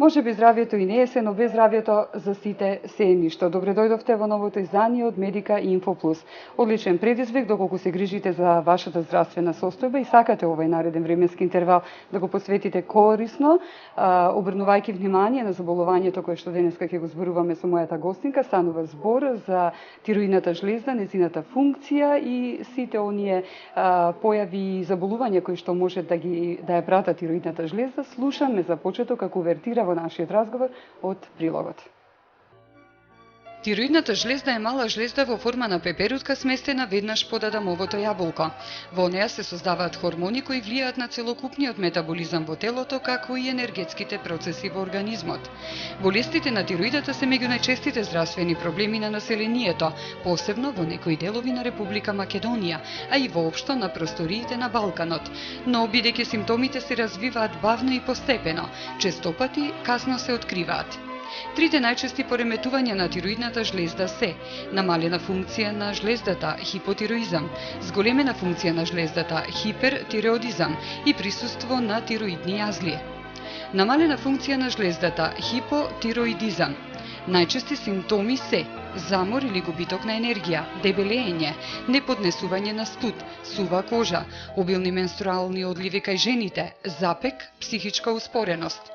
Може би здравјето и не е се, но без здравјето за сите се е ништо. Добре дојдовте во новото издание од Медика Info Plus. Одличен предизвик доколку се грижите за вашата здравствена состојба и сакате овој нареден временски интервал да го посветите корисно, обрнувајќи внимание на заболувањето кое што денеска ќе го зборуваме со мојата гостинка. Станува збор за тироидната жлезда, незината функција и сите оние појави и заболувања кои што може да ја пратат тироидната жлезда. Слушаме за почеток како увертира во нашиот разговор од прилогот. Тироидната жлезда е мала жлезда во форма на пеперутка сместена веднаш под адамовото јаболко. Во неа се создаваат хормони кои влијаат на целокупниот метаболизам во телото, како и енергетските процеси во организмот. Болестите на тироидата се меѓу најчестите здравствени проблеми на населението, посебно во некои делови на Република Македонија, а и воопшто на просториите на Балканот. Но бидејќи симптомите се развиваат бавно и постепено, честопати касно се откриваат. Трите најчести пореметувања на тироидната жлезда се намалена функција на жлездата, хипотироизам, зголемена функција на жлездата, хипертиреодизам и присуство на тироидни јазли. Намалена функција на жлездата, хипотироидизам. Најчести симптоми се замор или губиток на енергија, дебелење, неподнесување на студ, сува кожа, обилни менструални одливи кај жените, запек, психичка успореност.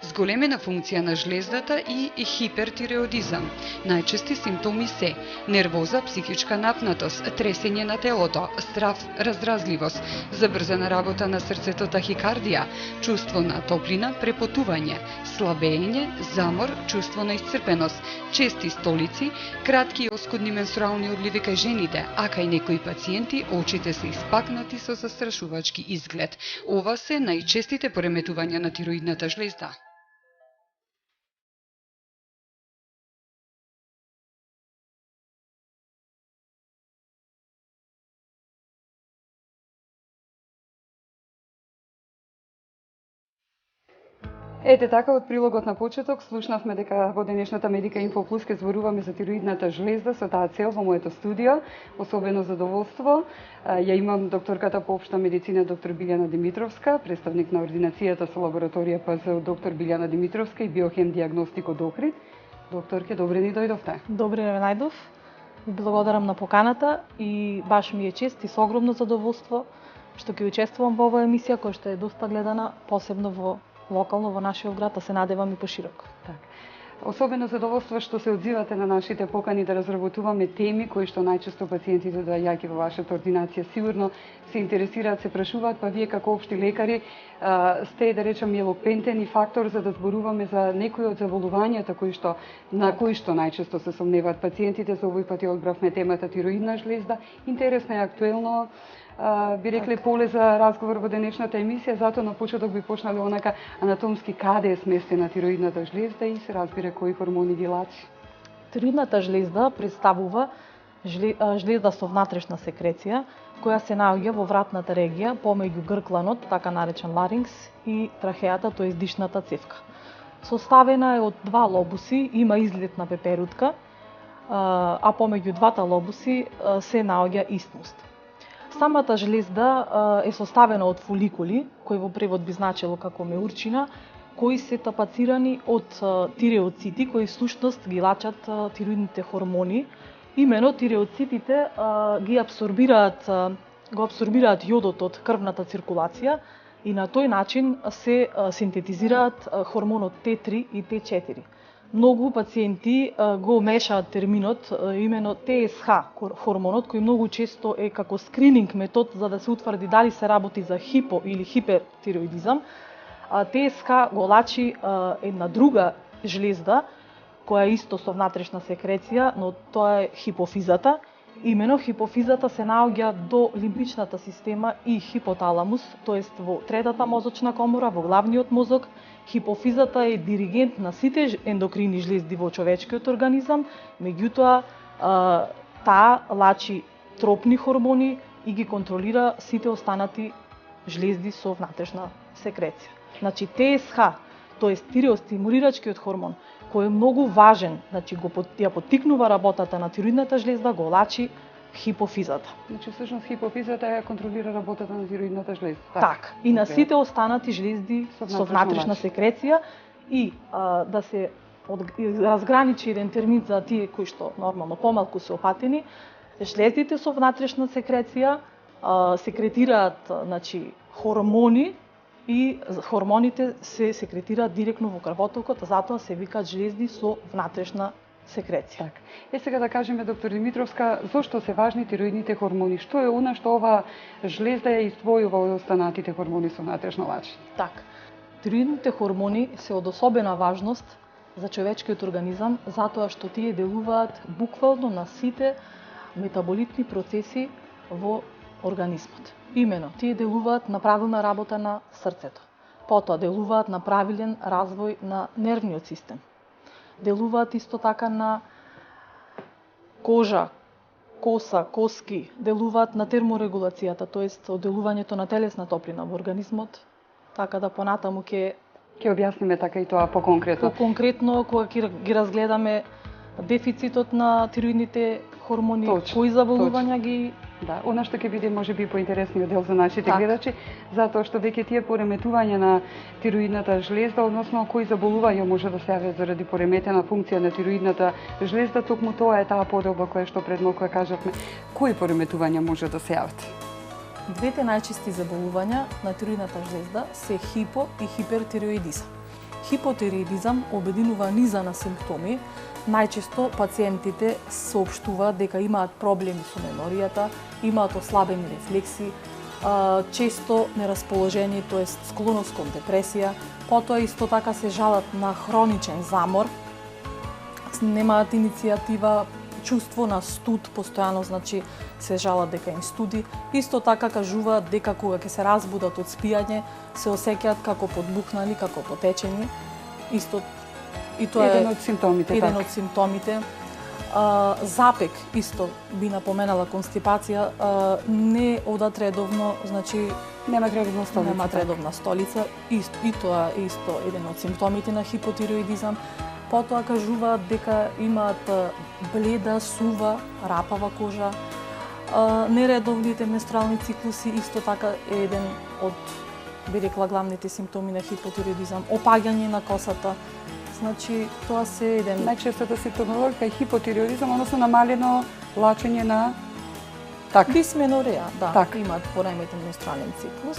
Зголемена функција на жлездата и хипертиреодизам. Најчести симптоми се нервоза, психичка напнатост, тресење на телото, страв, раздразливост, забрзана работа на срцето, тахикардија, чувство на топлина, препотување, слабење, замор, чувство на исцрпеност, чести столици, кратки и оскудни менструални одливи кај жените, а кај некои пациенти очите се испакнати со застрашувачки изглед. Ова се најчестите пореметувања на тироидната жлезда. Ете така, од прилогот на почеток, слушнавме дека во денешната Медика Info Plus ке зборуваме за тироидната жлезда. Со таа цел во моето студио, особено задоволство, ја имам докторката по општа медицина доктор Билјана Димитровска, представник на ординацијата со лабораторија ПЗ доктор Билјана Димитровска и биохем диагностик од Охрид. Докторке, добре ни дојдовте. Добре ве најдов. Ви благодарам на поканата и баш ми е чест и со огромно задоволство што ќе учествувам во оваа емисија која што е доста гледана, посебно локално во нашиот град, а се надевам и пошироко. Так. Особено задоволство што се одзивате на нашите покани да разработуваме теми кои што најчесто пациентите доаѓајќи во вашата ординација сигурно се интересираат, се прашуваат, па вие како општи лекари сте, да речем, елоквентен и фактор за да зборуваме за некои од заболувањата на кои што најчесто се сомневаат пациентите. За овој пат ја одбравме темата тироидна жлезда. Интересно и актуелно, би рекле поле за разговор во денешната емисија, затоа на почеток би почнале онака анатомски каде е сместена тироидната жлезда и се разбира кои хормони ги лачи. Тироидната жлезда представува жлезда со внатрешна секреција, која се наоѓа во вратната регија помеѓу гркланот, така наречен ларингс, и трахеата, тоест дишната цевка. Составена е од два лобуси, има излетна пеперутка, а помеѓу двата лобуси се наоѓа истмус. Самата жлезда е составена од фоликули, кои во превод би значило како меурчина, кои се тапацирани од тиреоцити, кои всушност ги лачат тироидните хормони. Имено тиреоцитите го абсорбираат јодот од крвната циркулација и на тој начин се синтетизираат хормонот Т3 и Т4. Многу пациенти го мешаат терминот, имено ТСХ хормонот, кој многу често е како скрининг метод за да се утврди дали се работи за хипо или хипертироидизам. ТСХ го лачи една друга жлезда, која е исто со внатрешна секреција, но тоа е хипофизата. Имено хипофизата се наоѓа до лимбичната система и хипоталамус, тоест во третата мозочна комора, во главниот мозок. Хипофизата е диригент на сите ендокрини жлезди во човечкиот организам, меѓутоа таа лачи тропни хормони и ги контролира сите останати жлезди со внатрешна секреција. Значи ТСХ, тоест тиреостимулирачкиот хормон, кој е многу важен, значи ја поттикнува работата на тироидната жлезда, го лачи хипофизата. Значи всушност хипофизата ја контролира работата на тироидната жлезда. Так, и на сите останати жлезди со внатрешна секреција и да се разграничи еден термин за тие кои што нормално помалку се опатени, жлездите со внатрешна секреција секретираат значи хормони и хормоните се секретираат директно во крвотокот, затоа се викаат жлезди со внатрешна секреција. Так. Сега да кажеме, доктор Димитровска, зошто се важни тироидните хормони? Што е она што ова жлезда ја издвојува од останатите хормони со внатрешно лачење? Так. Тироидните хормони се од особена важност за човечкиот организам, затоа што тие делуваат буквално на сите метаболитни процеси во организмот. Имено, тие делуваат на правилна работа на срцето. Потоа делуваат на правилен развој на нервниот систем. Делуваат исто така на кожа, коса, коски, делуваат на терморегулацијата, тоест одделувањето на телесна топлина во организмот, така да понатаму ќе објасниме така и тоа поконкретно. Поконкретно, кога ги разгледаме дефицитот на тироидните хормони, кои заболувања ги... Да, она што ќе биде можеби поинтересниот дел за нашите гледачи, затоа што веќе тие пореметувања на тироидната жлезда, односно кои заболувања може да се јават заради пореметена функција на тироидната жлезда, токму тоа е таа поделба која што пред малку кажавме. Кои пореметувања може да се јават? Двете најчести заболувања на тироидната жлезда се хипо и хипертироидизам. Хипотироидизам обединува низа на симптоми. Најчесто пациентите соопштуваат дека имаат проблеми со меморијата, имаат ослабени рефлекси, често нерасположение, тоест склоност кон депресија, потоа исто така се жалат на хроничен замор, немаат иницијатива, чувство на студ, постојано значи се жалат дека им студи. Исто така кажуваат дека кога ќе се разбудат од спијање, се осеќаат како подбухнали, како потечени. Исто и тоа еден од симптомите. Еден од симптомите. Запек исто би напоменала констипација, не одат редовно, значи немаат редовна столица. Немаат редовна столица, и тоа е исто еден од симптомите на хипотироидизам. Потоа кажуваат дека имаат бледа, сува, рапава кожа. Нередовните менструални циклуси исто така е еден од, би рекла, главните симптоми на хипотироидизам. Опаѓање на косата. Значи, тоа се еден... Најчестата симптомологија е хипотироидизам, односно намалено лачење на... Дисменореја, да. Имаат пореметен менструален циклус.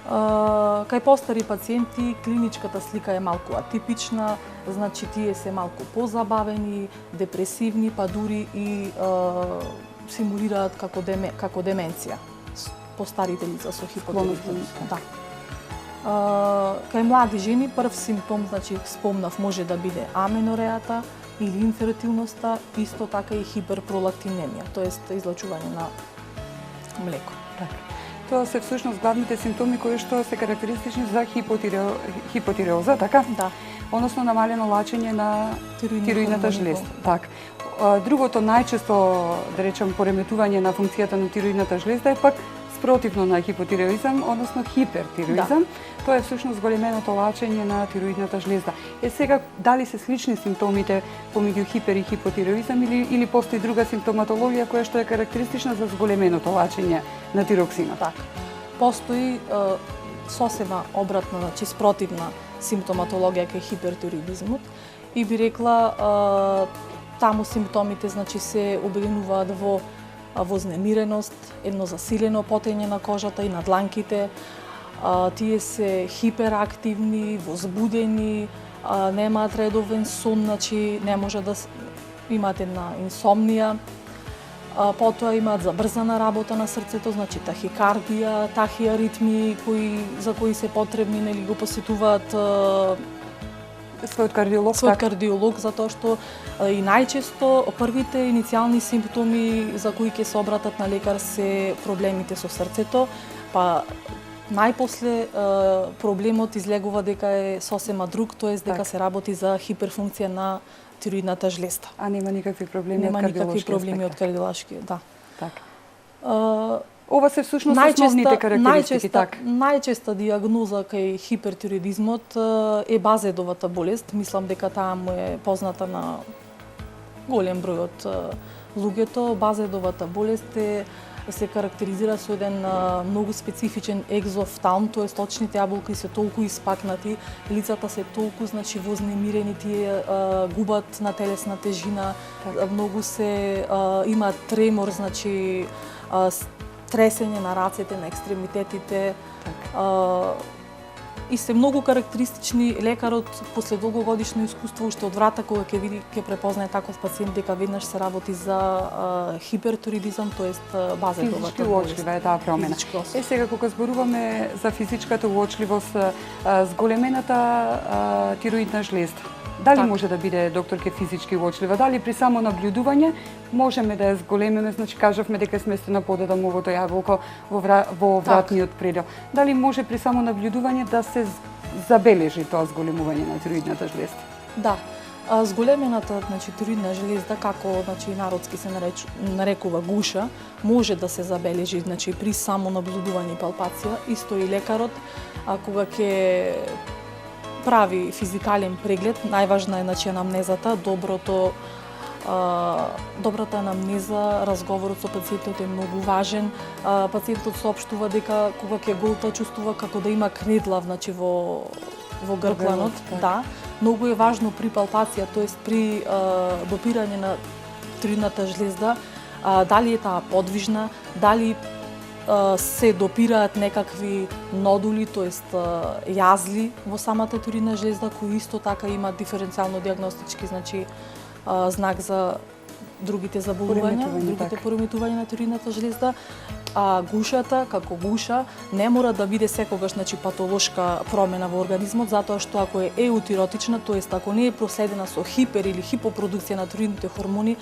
Кај постари пациенти клиничката слика е малку атипична, значи тие се малку позабавени, депресивни, па дури и симулираат како деменција. Постарите лица со хипотироидизам. Кај млади жени прв симптом, значи спомнав, може да биде аменорејата или инфертилноста, исто така и хиперпролактинемија, тоест излачување на млеко. Тоа се всушност главните симптоми кои што се карактеристични за хипотиреоза, така? Да. Односно намалено лачење на тироидната жлезда. Так. Другото најчесто, да речем, пореметување на функцијата на тироидната жлезда е пак спротивно на хипотиреоизам, односно хипертироизам. Тоа е всушност големеното лачење на тироидната жлезда. Сега, дали се слични симптомите помеѓу хипер и хипотиреоизам или постои друга симптоматологија која што е карактеристична за зголеменото лачење на тироксинот? Так. Постои сосема обратна, значи спротивна симптоматологија кај хипертироидизмот и би рекла таму симптомите значи се обединуваат во вознемиреност, едно засилено потење на кожата и на дланките. Тие се хиперактивни, возбудени, немаат редовен сон, значи не може да имаат една инсомнија. Потоа имаат забрзана работа на срцето, значи тахикардија, тахиаритми за кои се потребни, нели го посетуваат својот кардиолог, затоа што и најчесто првите иницијални симптоми за кои ќе се обратат на лекар се проблемите со срцето, па најпосле проблемот излегува дека е сосема друг, тоест дека се работи за хиперфункција на тироидната жлезда. А нема никакви проблеми од кардиолошки? Нема никакви проблеми од кардиолошки, да. Ова се всушност основните карактеристики, Најчеста диагноза кај хипертироидизмот е базедовата болест. Мислам дека таа му е позната на голем број од луѓето. Базедовата болест е се карактеризира со еден многу специфичен екзофталм, тоа очните јаболки се толку испакнати, лицата се толку вознемирени, тие губат на телесна тежина, многу се има тремор, тресење на рацете, на екстремитетите. И се многу карактеристични. Лекарот после долгогодишно искуство уште од врата кога ќе препознае таков пациент дека веднаш се работи за хипертиридизам, тоест базетовата физички уочлива е таа промена. Сега кога зборуваме за физичката уочливост, зголемената тироидна жлезда, дали може да биде, докторке, физички уочлива? Дали при само наблюдување можеме да ја зголемиме? Кажавме дека е сместена подедамовото јаболко во вратниот предел. Дали може при само наблюдување да се забележи тоа зголемување на тироидната жлезда? Да. Зголемената тироидна жлезда, како народски се нарекува гуша, може да се забележи при само наблюдување и палпација. Исто и лекарот, кога ќе прави физикален преглед, најважна е анамнезата, добрата анамнеза, разговорот со пациентот е многу важен. Пациентот соопштува дека кога ќе голта чувствува како да има кнедлав во гркланот. Да, многу е важно при палпација, тоест при допирање на тироидната жлезда, дали е таа подвижна, дали се допираат некакви нодули, тоест јазли во самата тироидна жлезда, кои исто така имаат диференцијално диагностички знак за другите заболувања, другите пореметувања на тироидната жлезда. Гушата, како гуша, не мора да биде секогаш патолошка промена во организмот, затоа што ако е еутиротична, тоест ако не е проследена со хипер или хипопродукција на тироидните хормони,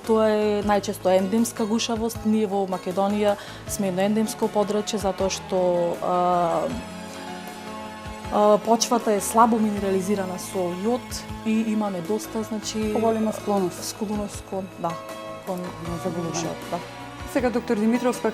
тоа е најчесто ендемска гушавост. Ние во Македонија сме едно ендемско подрачје, затоа што почвата е слабо минерализирана со јод и имаме доста, поголема склоност кон заболувањето. Сега, доктор Димитровска,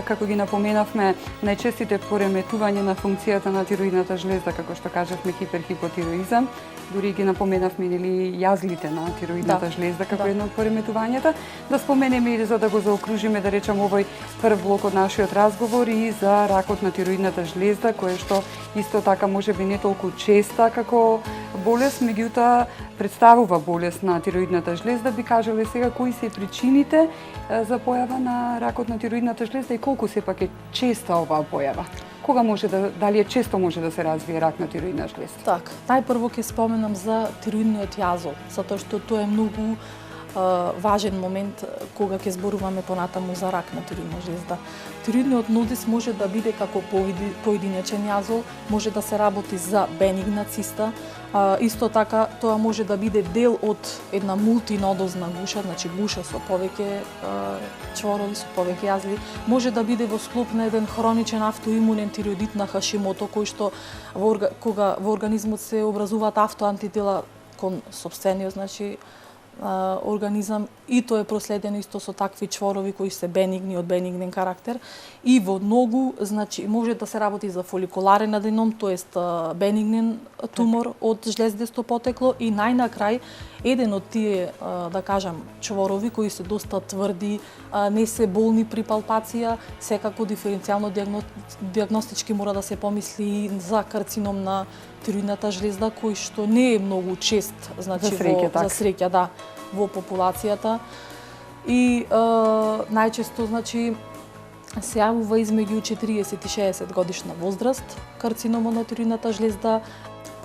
како ги напоменавме, најчестите пореметување на функцијата на тироидната жлезда, како што кажавме, хиперхипотироизам, дури ги напоменавме јазлите на тироидната жлезда како едно од пореметувањата. Да споменеме и за да го заокружиме, да речам, овој прв блок од нашиот разговор и за ракот на тироидната жлезда, кој што исто така можеби не толку честа како болест, меѓутоа представува болест на тироидната жлезда. Би кажале сега кои се причините за појава на ракот на тироидната жлезда и колку сепак е честа оваа појава? Кога може дали е често може да се развие рак на тироидна жлезда? Најпрво ќе споменам за тироидниот јазол, затоа што тоа е многу важен момент кога ќе зборуваме понатаму за рак на тироидна жлезда. Тироидниот нодис може да биде како поединечен јазол, може да се работи за бенигна циста, исто така тоа може да биде дел од една мултинодозна гуша, гуша со повеќе чворови, со повеќе јазли, може да биде во склоп на еден хроничен автоимунен тироидит на Хашимото, кој што кога во организмот се образуваат автоантитела кон сопствениот организам и тоа е проследено исто со такви чворови кои се бенигни, од бенигнен карактер, и во многу може да се работи за фоликуларен аденом, тоест бенигнен тумор од жлездесто потекло, и најнакрај еден од тие, да кажам, чворови кои се доста тврди, не се болни при палпација, секако диференцијално диагностички мора да се помисли за карцином на тироидната жлезда, кој што не е многу чест, за среќа, во популацијата, и најчесто се јавува измеѓу 40 и 60 годишна возраст карциномот на тироидната жлезда.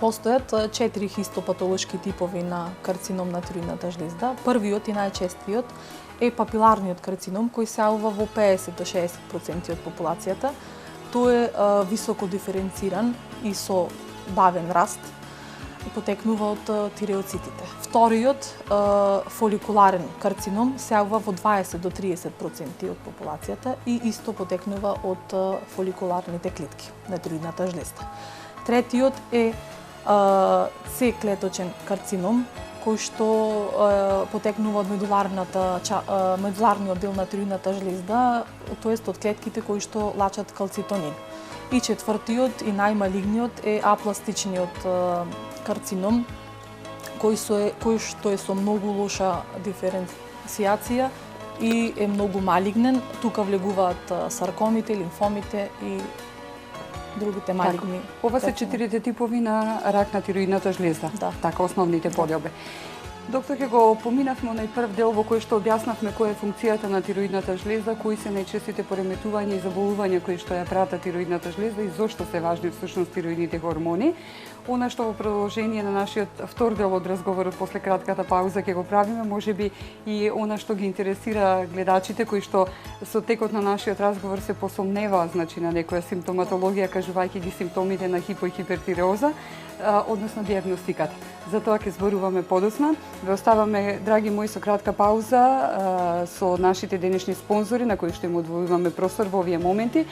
Постојат 4 хистопатолошки типови на карцином на тироидната жлезда. Првиот и најчестиот е папиларниот карцином, кој се јавува во 50 до 60% од популацијата. Тој е високо диференциран и со бавен раст, потекнува од тиреоцитите. Вториот, фоликуларен карцином, се јавува во 20 до 30% од популацијата и исто потекнува од фоликуларните клетки на тироидната жлезда. Третиот е С-клеточен карцином, кој што потекнува од медуларниот дел на тироидната жлезда, тоест од клетките кои што лачат калцитонин. И четвртиот и најмалигниот е апластичниот карцином, кој што е со многу лоша диференцијација и е многу малигнен. Тука влегуваат саркомите, лимфомите и другите малигни. Ова се 4 типови на рак на тироидната жлеза. Да. Така, основните подоби. Доктор, ќе го поминавме на прв дел во кој што објаснавме која е функцијата на тироидната жлеза, кои се најчестите пореметувања и заболувања кои што ја пратат тироидната жлеза и зошто се важни всушност тироидните хормони. Она што во продолжение на нашиот втор дел од разговорот после кратката пауза ќе го правиме, можеби и она што ги интересира гледачите кои што со текот на нашиот разговор се посомневаат, значи на некоја симптоматологија кажувајќи ги симптомите на хипо и хипертиреоза, односно дијагностиката. За тоа ќе зборуваме подоцна. Ве оставаме, драги мои, со кратка пауза со нашите денешни спонзори на кои што им одвојуваме простор во овие моменти.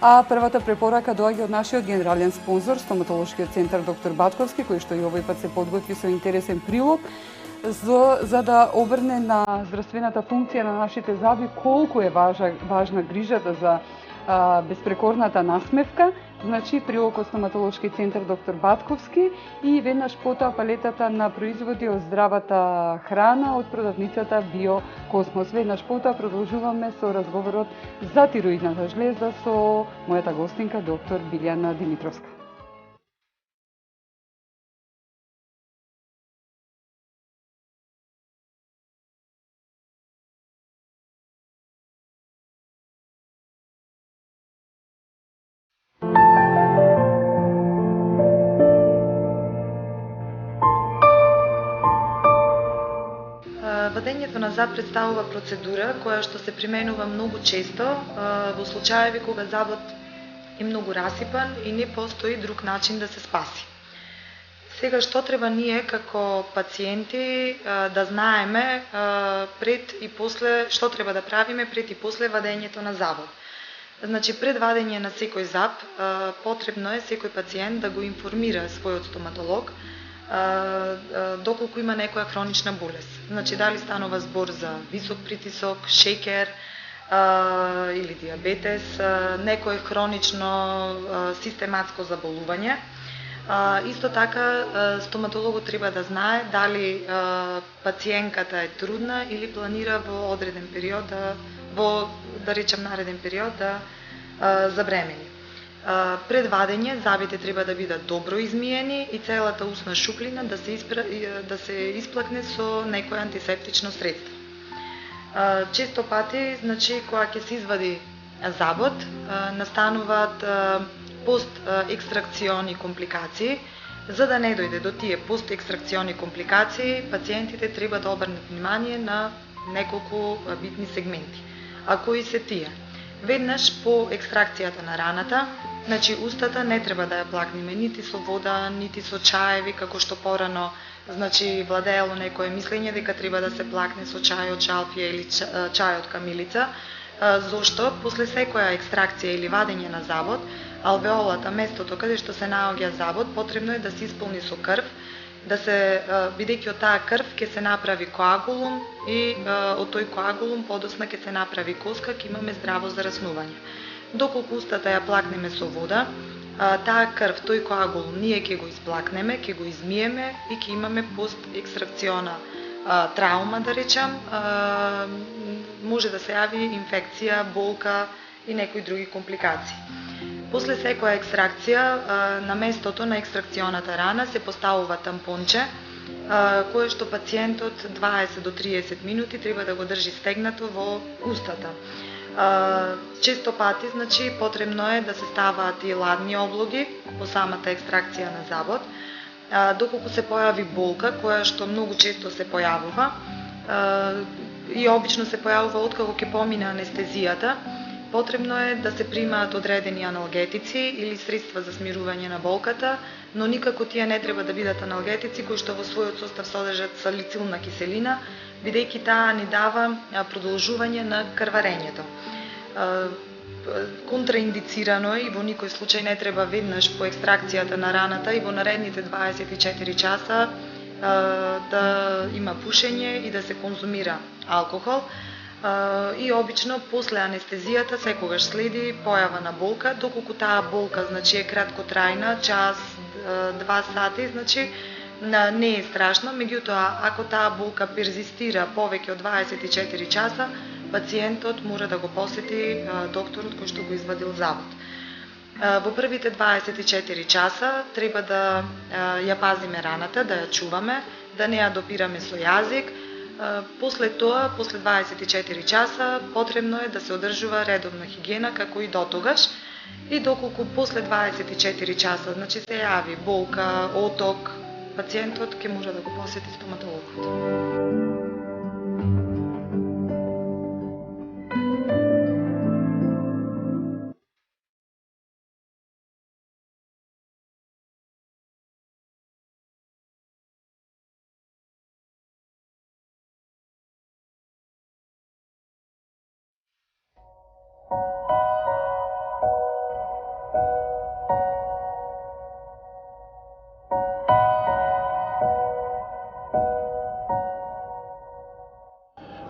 А првата препорака доаѓа од нашиот генерален спонзор, стоматолошкиот центар доктор Батковски, кој што и овој пат се подготви со интересен прилог за да обрне на здравствената функција на нашите заби колку е важна грижата за безпрекорната насмевка. Значи, прилог од стоматолошки центар доктор Батковски и веднаш потоа палетата на производи од здравата храна од продавницата Биокосмос. Веднаш потоа продолжуваме со разговорот за тироидната жлеза со мојата гостинка доктор Билјана Димитровска. Вадењето на зоб представува процедура која што се применува многу често во случаеви кога забот е многу расипан и не постои друг начин да се спаси. Сега, што треба ние како пациенти да знаеме пред и после, што треба да правиме пред и после вадењето на забот? Значи, пред вадење на секој зоб, потребно е секој пациент да го информира својот стоматолог доколку има некоја хронична болест. Значи, дали станува збор за висок притисок, шеќер или диабетес, некое хронично систематско заболување. Исто така, стоматологот треба да знае дали пациенката е трудна или планира во одреден период, да речем нареден период, да забремени. Пред вадење, забите треба да бидат добро измиени и целата устна шуплина да се исплакне со некој антисептично средство. Често пати, значи, кога ќе се извади забот, настануваат постекстракциони компликации. За да не дојде до тие постекстракциони компликации, пациентите треба да обрнат внимание на неколку битни сегменти. А кои се тие? Веднаш по екстракцијата на раната, значи устата не треба да ја плакнеме нити со вода, нити со чаеви, како што порано значи владеело некое мислење дека треба да се плакне со чај од жалфија или чај од камилица. Зошто? После секоја екстракција или вадење на забот, алвеолата, местото каде што се наоѓа забот, потребно е да се исполни со крв, да се бидејќи од таа крв ќе се направи коагулум и од тој коагулум подоцна ќе се направи коска, ќе имаме здраво зараснување. Доколку устата ја плакнеме со вода, таа крв, тој коагулум, ние ќе го исплакнеме, ќе го измиеме и ќе имаме постекстракциона траума, да речам, може да се јави инфекција, болка и некои други компликации. После секоја екстракција, на местото на екстракционата рана се поставува тампонче, кое што пациентот 20 до 30 минути треба да го држи стегнато во устата. Често пати, значи, потребно е да се ставаат и ладни облоги по самата екстракција на забот, доколку се појави болка, која што многу често се појавува и обично се појавува откако ќе помине анестезијата. Потребно е да се примаат одредени аналгетици или средства за смирување на болката, но никако тие не треба да бидат аналгетици кои што во својот состав содржат салицилна киселина, бидејќи таа ни дава продолжување на крварењето. Контраиндицирано е и во никој случај не треба веднаш по екстракцијата на раната и во наредните 24 часа да има пушење и да се конзумира алкохол. И обично после анестезијата секогаш следи појава на болка, доколку таа болка значи е краткотрајна, час, 2 сати, значи не е страшно, меѓутоа ако таа болка перзистира повеќе од 24 часа, пациентот мора да го посети докторот кој што го извадил завод. Во првите 24 часа треба да ја пазиме раната, да ја чуваме, да не ја допираме со јазик. После тоа, после 24 часа, потребно е да се одржува редовна хигиена како и дотогаш. И доколку после 24 часа, значи се јави болка, оток, пациентот ќе може да го посети стоматологот.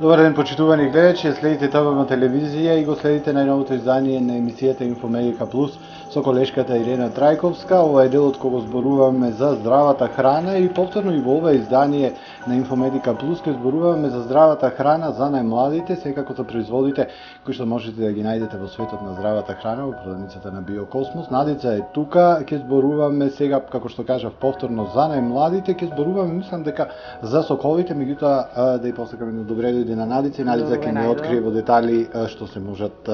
Добар ден, почитувани гледачи, следите ТВМ телевизија и го следите најновото издание на емисијата Инфомедика Плюс со колешката Ирена Трајковска. Ова е делот кога зборуваме за здравата храна и повторно и во ова издание на Инфомедика Плюс ќе зборуваме за здравата храна за најмладите, секако за производите кои што можете да ги најдете во светот на здравата храна во продавницата на Биокосмос. Надица е тука, ќе зборуваме сега, како што кажав, повторно за најмладите, ќе зборуваме, мислам дека за соковите, меѓутоа да и посакаме на добре дојде на Надица и Надица ќе ни открие во детали што се можат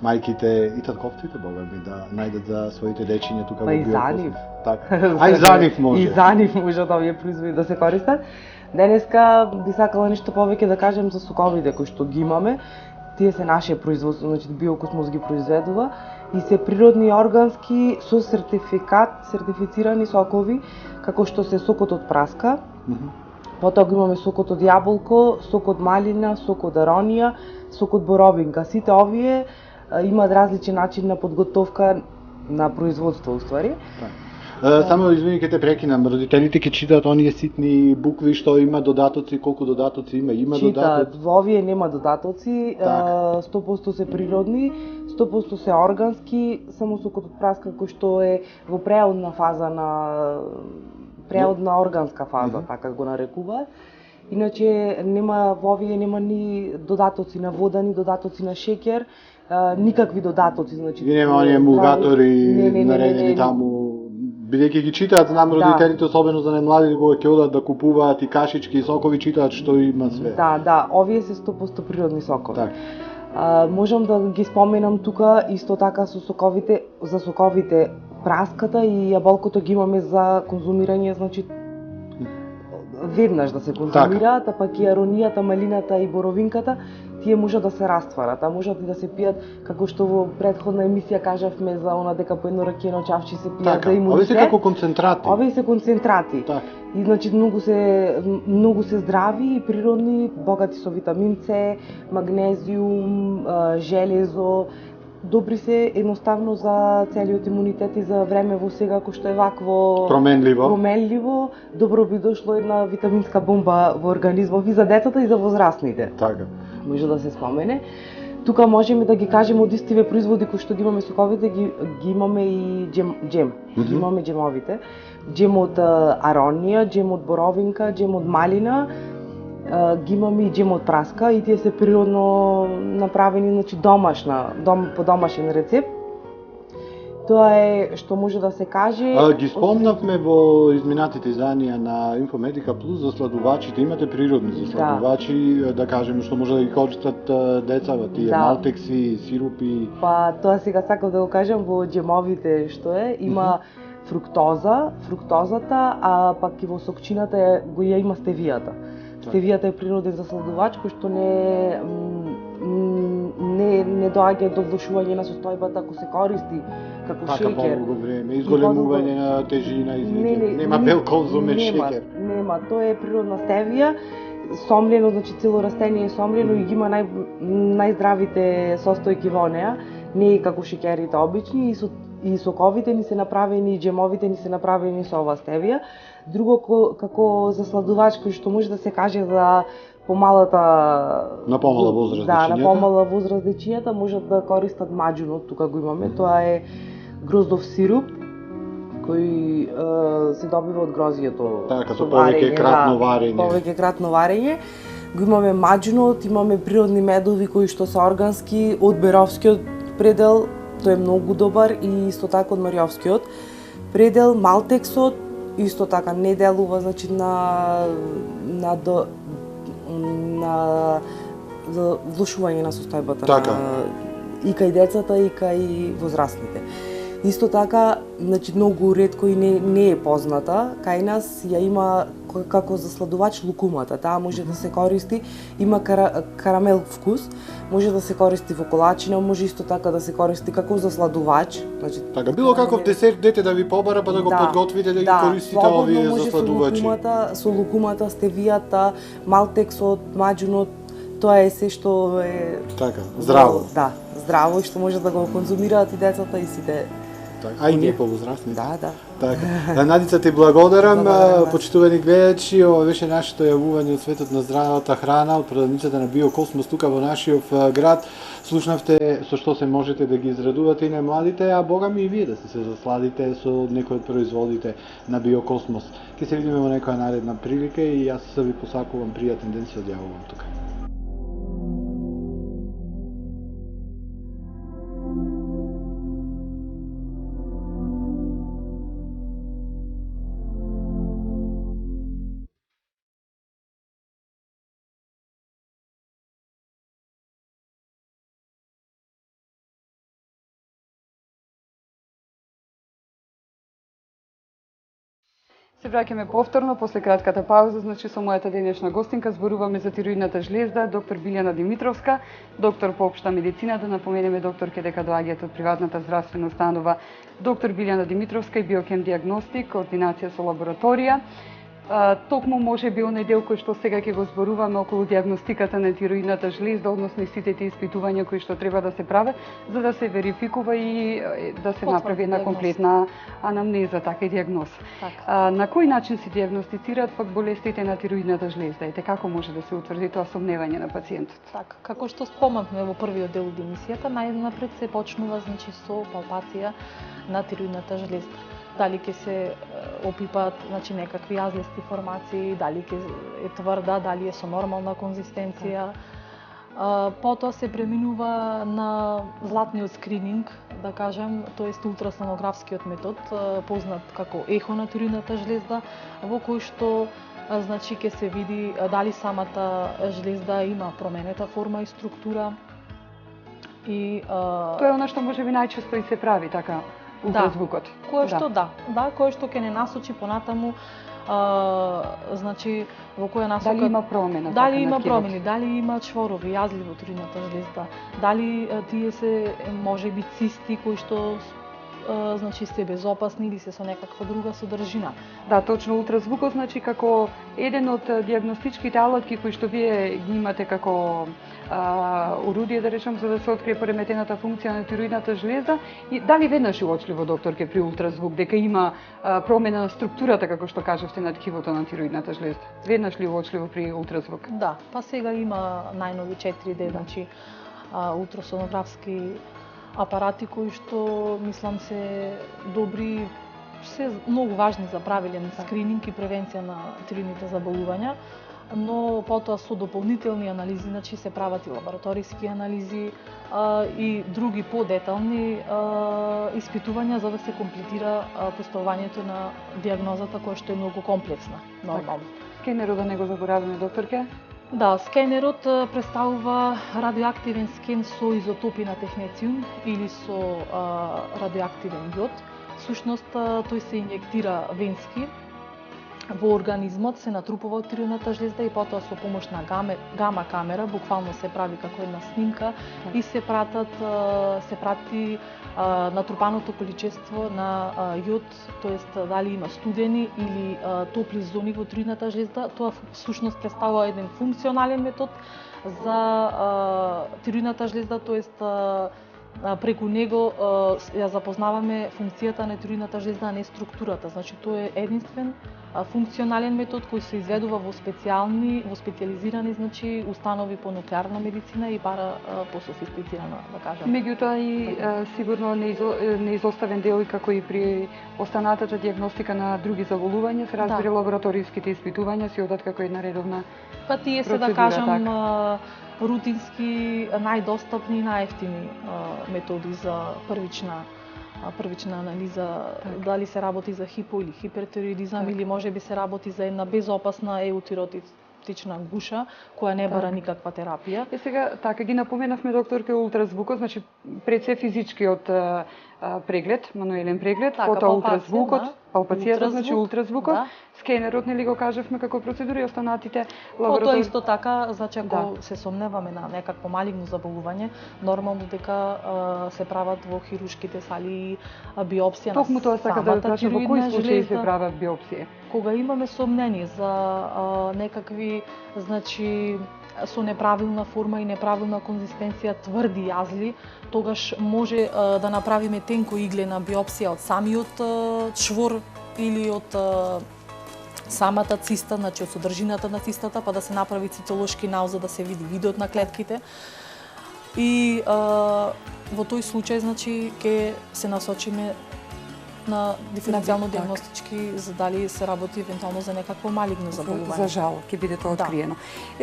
мајките и татковците, богами, да најдат за своите дечиња тука во Биокосмос. Така. А и за нив може. И за нив можат овие производи да се користат. Денеска би сакала нешто повеќе да кажем за соковите кои што ги имаме. Тие се наше производство, значи Биокосмос ги произведува и се природни и органски со сертифицирани сокови, како што се сокот од праска. Потоа го имаме сокот од јаболко, сок од малина, сок од аронија, сок од боровинка. Сите овие имаат различен начин на подготовка на производство, уствари. Само извини ќе те прекинам, родителите ќе читаат оние ситни букви што има додатоци, колку додатоци има, читаат, во овие нема додатоци, 100% се природни, 100% се органски, само сокот од праска кој што е во преодна фаза преодна органска фаза, така го нарекуваат. Иначе во овие нема ни додатоци на вода, ни додатоци на шеќер, никакви додатоци, значи. И нема оние емулгатори наредени таму. Бидејќи ги читаат, знам родителите, особено за најмладите, кога ќе одат да купуваат и кашички и сокови, читаат што има све. Да, овие се 100% природни сокови. Можам да ги споменам тука исто така со соковите, за соковите праската и јаболкото ги имаме за конзумирање, значи веднаш да се конзумираат, а пак и аронијата, малината и боровинката, тие можат да се растварат, а можат и да се пијат, како што во претходна емисија кажавме за она дека по едно ракиено чавче се пијат за имунитет. Овие се како концентрати. Овие се концентрати. И значи многу се здрави и природни, богати со витамин С, магнезиум, железо. Добри се едноставно за целиот имунитет и за време во сега кој што е вакво променливо. Добро би дошло една витаминска бомба во организмов и за децата и за возрастните. Така. Може да се спомене. Тука можеме да ги кажеме од истиве производи кои што ги имаме соковите, ги имаме и джем. Ги имаме джемовите. Джем од аронија, джем од боровинка, джем од малина, ги имаме и джем од праска и тие се природно направени, значи по домашен рецепт. Тоа е што може да се каже. Ги спомнавме во изминатите изданија на Инфомедика Плюс за сладувачите. Имате природни за сладувачи, да кажеме, што може да ги користат децава, тие малтекси, сирупи. Па тоа сега сакам да го кажам во джемовите што е, има фруктозата, а пак и во сокчината го ја има стевијата. Стевијата е природен засладувач кој што не доаѓа до влошување на состојбата ако се користи како шеќер. Така подолго време, изголемување на тежина, нема белковзумен шеќер. Нема, тоа е природна стевија, сомлено, значи цело растение е сомлено и ги има најздравите состојки во неа, не е како шеќерите обични и соковите ни се направени, и джемовите ни се направени со ова стевија. Друго како засладувач кој што може да се каже за на помала возраст дечињата. На помала возраст дечињата можат да користат маџунот, тука го имаме, тоа е гроздов сируп кој се добива од грозјето. Така, со повеќе кратно варење. Повеќе кратно варење. го имаме маџинот, имаме природни медови кои што се органски од Беровскиот предел, тој е многу добар, и исто така од Мариовскиот предел. Малтексот исто така не делува, значи на влошување на состојбата Така. и кај децата и кај возрастните. Исто така, значи многу ретко и не е позната, кај нас ја има како засладувач лукумата. Таа може да се користи, има карамел вкус, може да се користи во колачина, може исто така да се користи како засладувач. Значи, Така, било каков десерт дете да ви побара, па да го подготвите, да ги користите овие засладувачи. Со лукумата, стевијата, малтексот, маџунот, тоа е се што е Така, здраво. Да, здраво и што може да го конзумираат и децата и сите. Така, а и ние повозрастни. Да. Така. Надица, ти благодарам, почитувани гледачи, ова беше нашето јавување од светот на здравата храна од продавницата на Биокосмос тука во нашиот град. Слушнавте со што се можете да ги израдувате и на младите, а богами и вие да се засладите со некои од производите на Биокосмос. Ке се видиме во некоја наредна прилика и јас ви посакувам пријатен ден, се одјавувам тука. Се враќаме повторно после кратката пауза, значи со мојата денешна гостинка зборуваме за тироидната жлезда, доктор Билјана Димитровска, доктор по општа медицина, да напоменеме докторке дека доаѓаат од приватната здравствена установа доктор Билјана Димитровска и биохем диагностик, координација со лабораторија. Токму може би оној дел кој што сега ќе го зборуваме околу диагностиката на тироидната жлезда, односно сите тие испитувања кои што треба да се прават за да се верификува и да се направи една комплетна анамнеза, така и диагноз. На кој начин се диагностицираат пак болестите на тироидната жлезда и како може да се утврди тоа сомневање на пациентот? Така, како што спомнавме во првиот дел од емисијата, најнапред се почнува значи со палпација на тироидната жлезда. Дали ќе се опипаат значи некакви јазлести формации, дали ќе е тврда, дали е со нормална конзистенција. Потоа се преминува на златниот скрининг, да кажем, тоест ултрасонографскиот метод, познат како ехо на тироидната жлезда, во кој што значи ќе се види дали самата жлезда има променета форма и структура. И тоа е она што можеби најчесто и се прави, така. Ултразвукот. Кое што кое што ќе не насочи понатаму значи во која насока дали има промена, дали има промени, дали има чворови, јазли во тироидната жлезда, дали тие се можеби цисти кои што значи се безопасни или се со некаква друга содржина. Да, точно ултразвукот значи како еден од диагностичките алатки кои што вие ги имате како орудие, да речем, за да се открие пореметената функција на тироидната жлезда и дали веднаш уочливо докторке при ултразвук дека има промена на структурата како што кажавте на ткивото на тироидната жлезда? Веднаш ли уочливо при ултразвук? Да, па сега има најнови 4D, значи ултрасонографски апарати кои што мислам се добри, се многу важни за правилен скрининг и превенција на тироидните заболувања, но потоа со дополнителни анализи, значи се прават и лабораториски анализи и други подетални испитувања за да се комплетира поставувањето на диагнозата која што е многу комплексна, нормално. Скенерот да не го забораваме, докторке? Да, скенерот представува радиоактивен скен со изотопи на технециум или со радиоактивен јод. Всушност тој се инјектира венски во организмот, се натрупува од тироидната жлезда и потоа со помош на гама камера, буквално се прави како една снимка и се прати натрупаното количество на јод, тоест дали има студени или топли зони во тироидната жлезда. Тоа всушност представува еден функционален метод за тироидната жлезда, тоест преку него ја запознаваме функцијата на тироидната жлезда, а не структурата. Значи тоа е единствен функционален метод кој се изведува во специјализирани значи установи по нуклеарна медицина и пара по софистицирана, да кажам. Меѓутоа и сигурно неизоставен дел и како и при останатата дијагностика на други заболувања се разбира лабораториските испитувања се одат како една редовна Па тие се, да кажам, рутински најдостапни и најевтини методи за првична анализа, дали се работи за хипо или хипертироидизам или можеби се работи за една безопасна еутиротична гуша која не бара никаква терапија. Сега така ги напоменавме докторка ултразвукот, значи пред се физичкиот преглед, мануелен преглед, потоа ултразвукот, палпацијата, значи ултразвукот, скенерот, нели го кажавме како процедура и останатите лаборатории. Потоа исто така, значи ако се сомневаме на некакво малигно заболување, нормално дека се прават во хирушките сали биопсија на самата тироидна жлеза. Токму тоа сака да кажам, во кои случаи се прават биопсија? Кога имаме сомнение за некакви, значи со неправилна форма и неправилна конзистенција тврди јазли, тогаш може да направиме тенко иглена биопсија од самиот чвор или од самата циста, значи од содржината на цистата, па да се направи цитолошки анализ за да се види видот на клетките. И во тој случај, значи, ќе се насочиме на диференцијално дијагностички за дали се работи евентуално за некакво малигно заболување. За жал, ќе биде тоа откриено.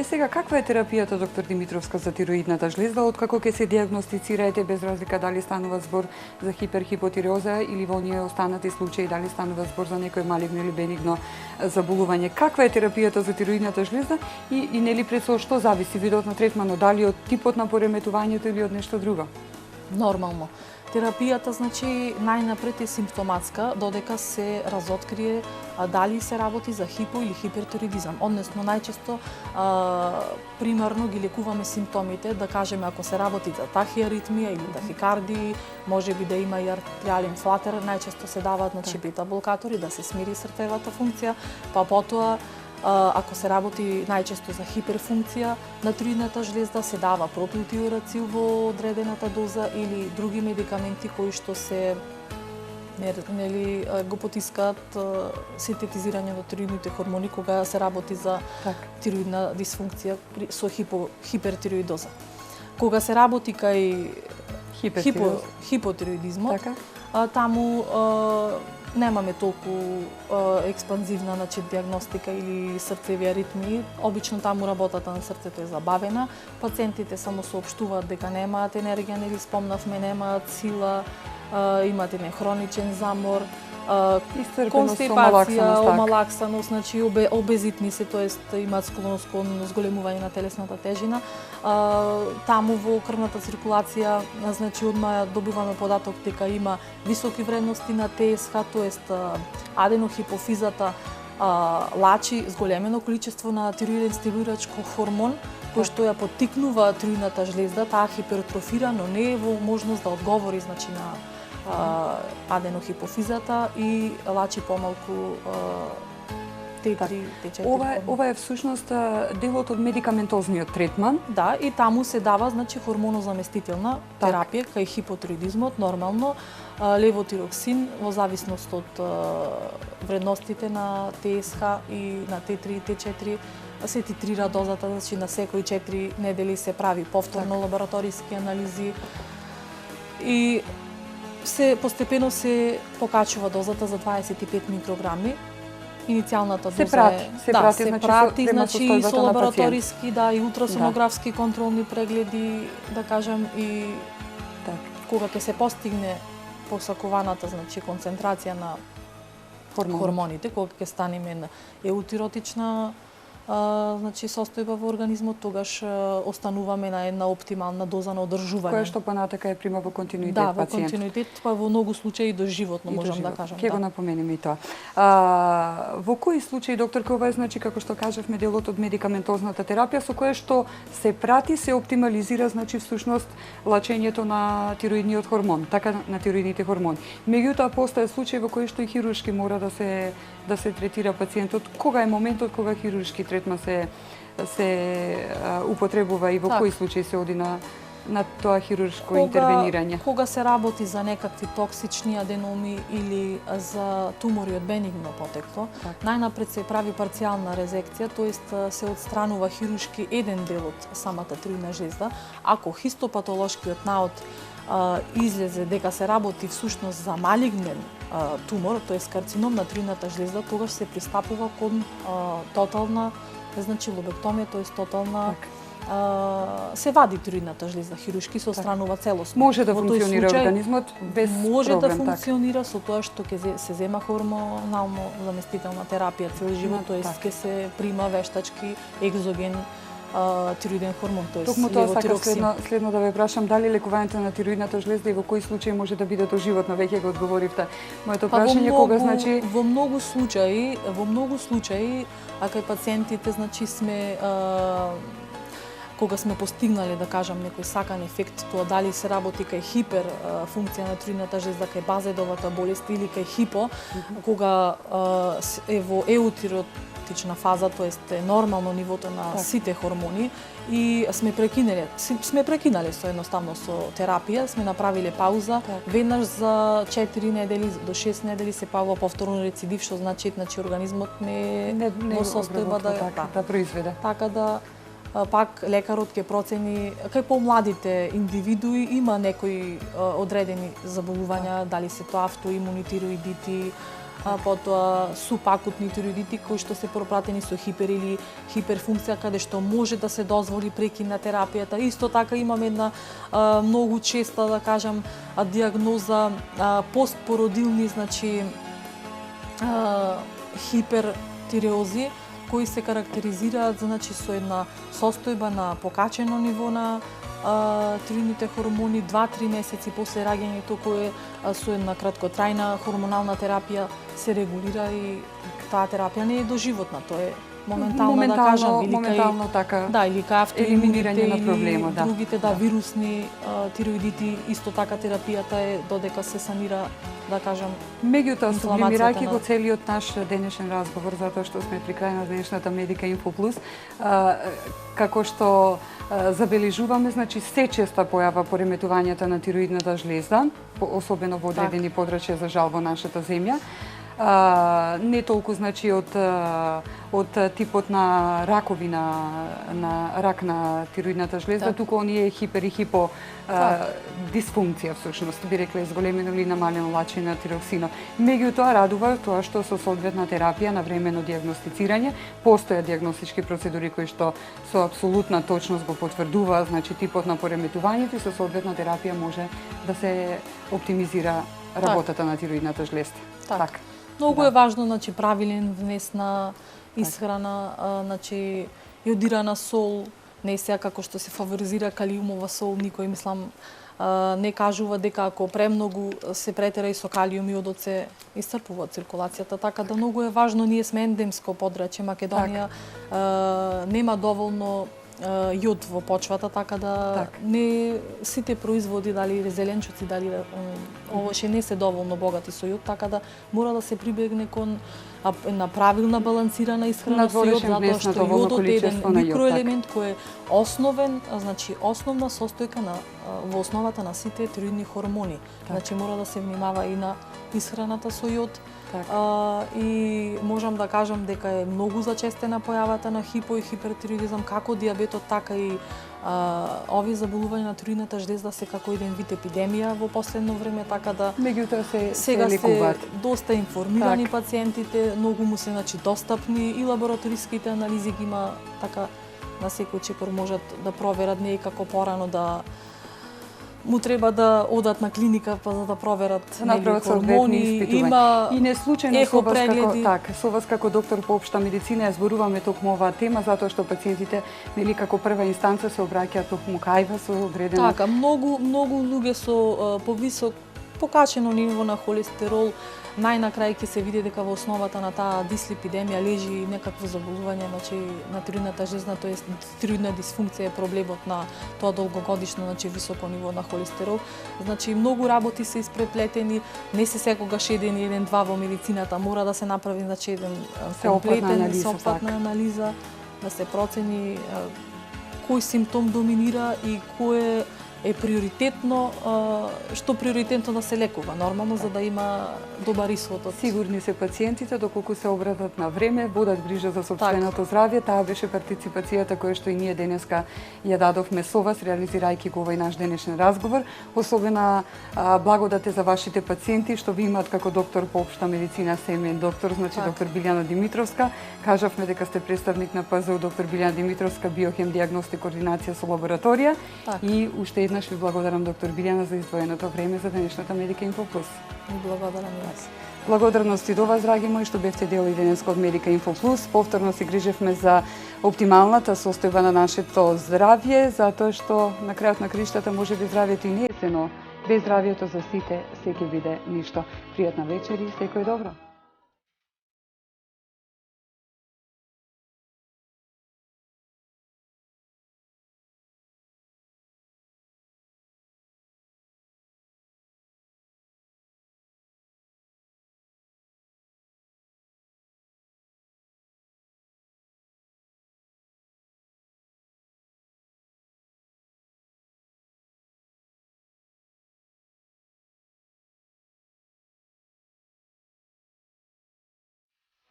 Сега, каква е терапијата, доктор Димитровска, за тироидната жлеза, откако ќе се дијагностицираете, без разлика дали станува збор за хиперхипотиреоза или во оние останати случаи дали станува збор за некој малигно или бенигно заболување? Каква е терапијата за тироидната жлеза и нели пред со што зависи видот на третманот, дали од типот на пореметувањето или од нешто друго? Нормално. Терапијата, значи, најнапред е симптоматска, додека се разоткрие дали се работи за хипо или хипертироидизам. Односно, најчесто, примерно, ги лекуваме симптомите, да кажеме, ако се работи за тахиаритмија или тахикардии, може би да има и артеријален флатер, најчесто се даваат, значи, бета-блокатори, да се смири срцевата функција, па потоа, ако се работи најчесто за хиперфункција на тироидната жлеза, се дава протеутиорацил во одредената доза или други медикаменти кои што се нели го потискаат синтетизирање на тироидните хормони кога се работи за тироидна дисфункција со хипертироидоза. Кога се работи кај хипотироидизмот, таму немаме толку експанзивна, значи, дијагностика или срцеви аритмии. Обично таму работата на срцето е забавена. Пациентите само соопштуваат дека немаат енергија, нели спомнавме, немаат сила, имаат еден хроничен замор, констипација, омалаксаност, значи обезитни се, тоест имаат склоност кон зголемување на телесната тежина. Таму во крвната циркулација, значи, одма добиваме податок дека има високи вредности на ТСХ, тоест аденохипофизата лачи зголемено количество на тироиден стимулирач хормон, кој што ја поттикнува тироидната жлеза, таа хипертрофира, но не е во можност да одговори, значи, на аденохипофизата и лачи помалку Т3, Т4. Ова е всушност делот од медикаментозниот третман. Да, и таму се дава, значи, хормонозаместителна терапија кај хипотироидизмот, нормално левотироксин во зависност од вредностите на ТСХ и на Т3 и Т4 се титрира дозата, значи на секои 4 недели се прави повторно лабораториски анализи и постепено се покачува дозата за 25 микрограми. Иницијалната доза се прати, значи со лабораториски, и ултрасонографски контролни прегледи, да кажам, и кога ќе се постигне посакуваната, значи, концентрација на хормоните, кога ќе станеме на еутиротична значи состојба во организмот, тогаш остануваме на една оптимална доза на одржување. Која што понатака ја прима во континуитет пациент. Да, во континуитет, па во многу случаи до животно, можам да кажам. Ќе го напомениме и тоа. Во кои случаи, докторка, ова е, значи, како што кажавме, делот од медикаментозната терапија, со кое што се прати, се оптимализира, значи, всушност, лачењето на тироидниот хормон, така на тироидните хормони. Меѓутоа, постојат случаи во кои што и хируршки мора да се третира пациентот. Кога е моментот кога хируршки третман се употребува и во кои случаи се оди на на тоа хируршко интервенирање? Кога се работи за некакви токсични аденоми или за тумори од бенигно потекло, најнапред се прави парцијална резекција, тоест се отстранува хируршки еден дел од самата тироидна жлезда. Ако хистопатолошкиот наод излезе дека се работи всушност за малигнен тумор, тоест карцином на тироидната жлезда, тогаш се пристапува кон тотална, значи лобектомија, тоест тотална се вади тироидната жлезда хируршки, се отстранува целосно. Може да функционира организмот без може проблем, да функционира со тоа што ќе се зема хормонално заместителна терапија цел живот, тоест ќе се прима вештачки екзоген тироиден хормон, тоест токму тоа сакам левотироксин. следно да ве прашам, дали лекувањето на тироидната жлезда и во кои случаи може да биде доживотно, веќе го одговоривте. Моето прашање кога значи во многу случаи, а кај пациентите значи сме кога сме постигнале, да кажам, некој сакан ефект, тоа дали се работи кај хипер функција на тироидната жлезда, кај базедовата болест или кај хипо, кога е во еутиротична фаза, тоест е нормално нивото на сите хормони и сме прекинале со едноставно со терапија, сме направиле пауза, веднаш за 4 недели до 6 недели се паува повторно рецидив, што значи организмот не во состојба да произведе. Така да пак лекарот ќе процени кај помладите индивидуи има некои одредени заболувања, дали се тоа автоимуни тироидити, потоа супакутни тироидити кои што се пропратени со хипер или хиперфункција каде што може да се дозволи прекин на терапијата. Исто така имаме една многу честа, да кажам, диагноза постпородилни, значи хипертиреози, кои се карактеризираат значи со една состојба на покачено ниво на тироидните хормони 2-3 месеци после раѓањето, кое со една краткотрајна хормонална терапија се регулира и таа терапија не е доживотна, тоа е моментално да кажам, или моментално така. Да, или кај автоимуните на проблемот, да. Другите вирусни тироидити, исто така терапијата е додека се санира, да кажам, меѓутоа сублимирајќи го целиот наш денешен разговор, затоа што сме при крај на денешната Медика Инфо Плюс, како што забележуваме, значи се често појава пореметувањата на тироидната жлезда, особено во одредени подрачја за жал во нашата земја. Не толку значи од типот на ракови на рак на тироидната жлезда, туку оние хипер и хипо дисфункција всушност, би рекле зголемено или намалено лачење на тироксинот. Меѓутоа радува тоа што со соодветна терапија на времено дијагностицирање постојат дијагностички процедури кои што со апсолутна точност го потврдуваат, значи типот на пореметувањето и со соодветна терапија може да се оптимизира работата на тироидната жлезда. Така. Многу е важно, значи, правилен внес на исхрана, значи, јодирана сол, не сега како што се фаворизира калиумова сол, никој, мислам, не кажува дека ако премногу се претера и со калиум, јодот се исцрпува циркулацијата, така да многу е важно, ние сме ендемско подрачје, Македонија нема доволно јод во почвата, така да не сите производи, дали зеленчуци, дали овоше не се доволно богати со јод, така да мора да се прибегне кон една правилна балансирана исхрана со јод, затоа што јодот е еден микроелемент кој е основен, значи основна состојка во основата на сите тироидни хормони. Значи мора да се внимава и на исхраната со јод. И можам да кажам дека е многу зачестена појавата на хипо и хипертироидизам, како дијабетот, така и овие заболувања на тироидната жлезда се како еден вид епидемија во последно време, така да меѓутоа сега се доста информирани пациентите, многу му се достапни и лабораториските анализи ги има, така на секој чекор можат да проверат, не е како порано да му треба да одат на клиника па за да проверат хормони, има и не случајно со вас како доктор по општа медицина ја зборуваме токму оваа тема затоа што пациентите нели како прва инстанца се обраќаат токму кај вас со одредена. Така, многу луѓе со повисок покачено ниво на холестерол, најнакрај ќе се види дека во основата на таа дислипидемија лежи некакво заболување, значи на тироидната жлезда, тоест тироидна дисфункција е проблемот на тоа долгогодишно, значи високо ниво на холестерол. Значи многу работи се испреплетени, не се секогаш еден-два во медицината, мора да се направи значи еден комплетен сеопфатна анализа, да се процени кој симптом доминира и кој е приоритетно, што приоритетно да се лекува, нормално, за да има добар исход од... Сигурни се пациентите доколку се обратат на време, водат грижа за сопственото здравје. Таа беше партиципацијата која што и ние денеска ја дадовме со вас, реализирајќи го овој наш денешен разговор. Особена благодат е за вашите пациенти што ви имаат како доктор по општа медицина, семеен доктор, значи доктор Билјана Димитровска. Кажавме дека сте представник на ПЗУ доктор Билјана Димитровска, биохем диагностик координација со лабораторија. И уште еднаш ви благодарам доктор Билјана за издвоеното време за денешната Медика Инфо Плюс. И благодарам и вас. Благодарности до вас, драги мои, што бевте дел и денеска од Медика Инфо Плюс. Повторно се грижевме за оптималната состојба на нашето здравје, затоа што на крајот на криштата може би здравјето и не е сено. Без здравјето за сите, секи биде ништо. Пријатна вечер и секој добро.